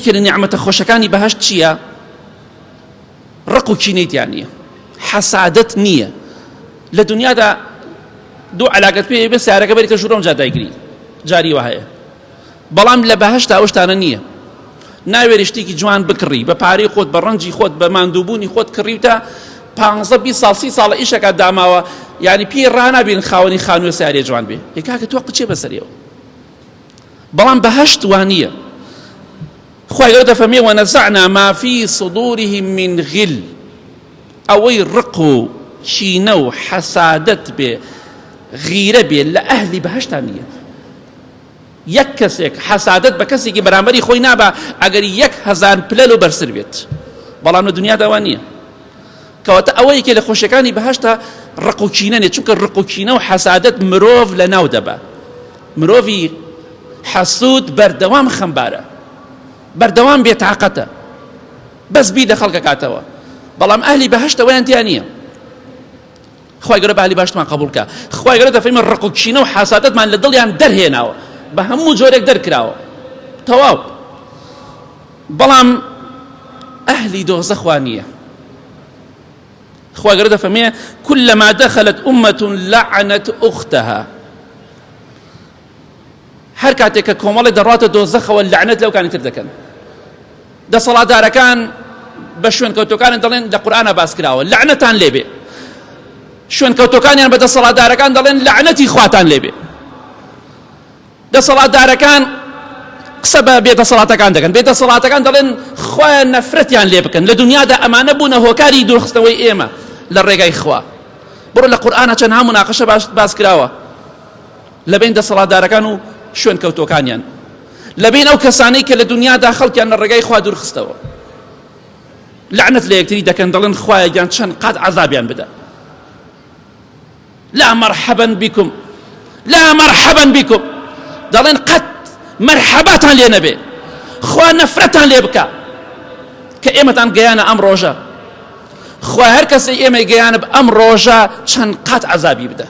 لە نیعمەتە خۆشەکانی بەهەشت چییە؟ ڕق و کینەیتیان نییە، حەسادەت نییە. لە دنیادا دوو عەلاقەت پێ بێ سیارەکە بەریتە ژوورە جا دایگری جاری وهەیە، بەڵام لە بەهەشتا ئەو شتانە نییە. ناوێری شتێکی جوان بکڕی بە پارەی خۆت بە ڕەنجی خۆت بە ماندووبوونی خۆت کڕیوتە 15 ساڵ 30 ساڵە ئیشەکە داماوە، یعنی پێی ڕانابین خاوەنی خانووە سیارێ جوان بێ کاکە تۆ قچێ بەسەرەوە. بەڵام بەهەشت وانییە. خوای گەورە دەفەرمێ وەنەزەعنا ما فی صدورهم من غل، ئەوەی ڕق و کینە و حەسادەت بێ غیرە بێ لە ئەهلی بەهەشتا نییە. یەک کەسێک حەسادەت بە کەسێکی بەرامبەری خۆی نابە ئەگەر 1000 پلەل و بەرسر بێت، بەڵام لە دنیادا وا نییە. کەواتە ئەوەیەکێ لە خۆشیەکانی بەهەشتا ڕق و کینە نێت، چونکە ڕق و کینە و حەسادەت مرۆڤ لە ناو دەبە. مرۆڤی حەسوود بەردەوام خەمبارە، بەردەوام بێتاقەتە، بەس بی دە خەڵکە کاتەوە. بەڵام ئەهلی بەهەشت ئەوەیان تیا نییە. خوای گەورە بە ئەهلی بەهەشتمان قبوڵ بکە. خوای گەورە دەفەرمێ ڕق و کینە و حەسادەتمان لە دڵیان دەرهێناوە، بە هەموو جۆرێک دەرکراوە تەواو. بەڵام ئەهلی دۆزەخ وا نییە. خوای گەورە دەفەرمێ كلما دخلت أمة لعنت أختها، هەر کاتێک کە کۆمەڵێک دەڕاتە دۆزەخەوە لعنەت لەو کانی تر دەکەن. دەسەڵاتدارەکان بە شوێنکەوتەکان دەڵێن لە قورئانە باس کراوە لعنەتان لێبێ، شوێنکەوتەکانیان بە دەسەڵاتدارەکان دەڵێن لعنەتی خواتان لێبێ. دەسەڵاتدارەکان قسە بە بێدەسەڵاتەکان دەکەن، بێدەسەڵاتەکان دەڵێن خوایان نەفرەتیان لێ بکەن، لە دنیادا ئەمانە بوونە هۆکاری دوورخستنەوەی ئێمە لە ڕێگای خوا. بڕۆ لە قورئانە چەند ها مناقەشە باس کراوە لەبین دەسەڵاتدارەکان و شوێنکەوتەکانیان، لەبین ئەو کەسانەی کە لە دنیادا خەڵکیان لە ڕێگای خوا دوورخستەوە، لعنەت لە یەکتری دەکەن، دەڵێن خوایە گیان چەند قات عەذابیان بدە. لا مرحبا بكم، لا مرحبا بكم، دەڵێن قەت مەرحەباتان لێ نەبێ، خوا نەفرەتان لێ بکە کە ئێمەتان گەیانە ئەم ڕۆژە. خوا هەر کەسەی ئێمە گەیانە ئەم ڕۆژە چەند قات عەذابی بدە.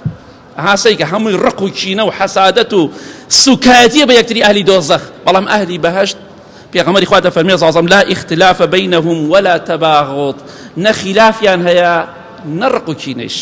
هاسەی کە هەمووی ڕق و کینە و حەسادەت و سوکایەتیە بە یەکتری ئەهلی دۆزەخ. بەڵام ئەهلی بەهەشت پێغەمبەری خوا دەفەرمێ صلی الله علیه وسلم لا اختلاف بینهم ولا تباغض، نە خلافیان هەیە نە ڕق و کینەش.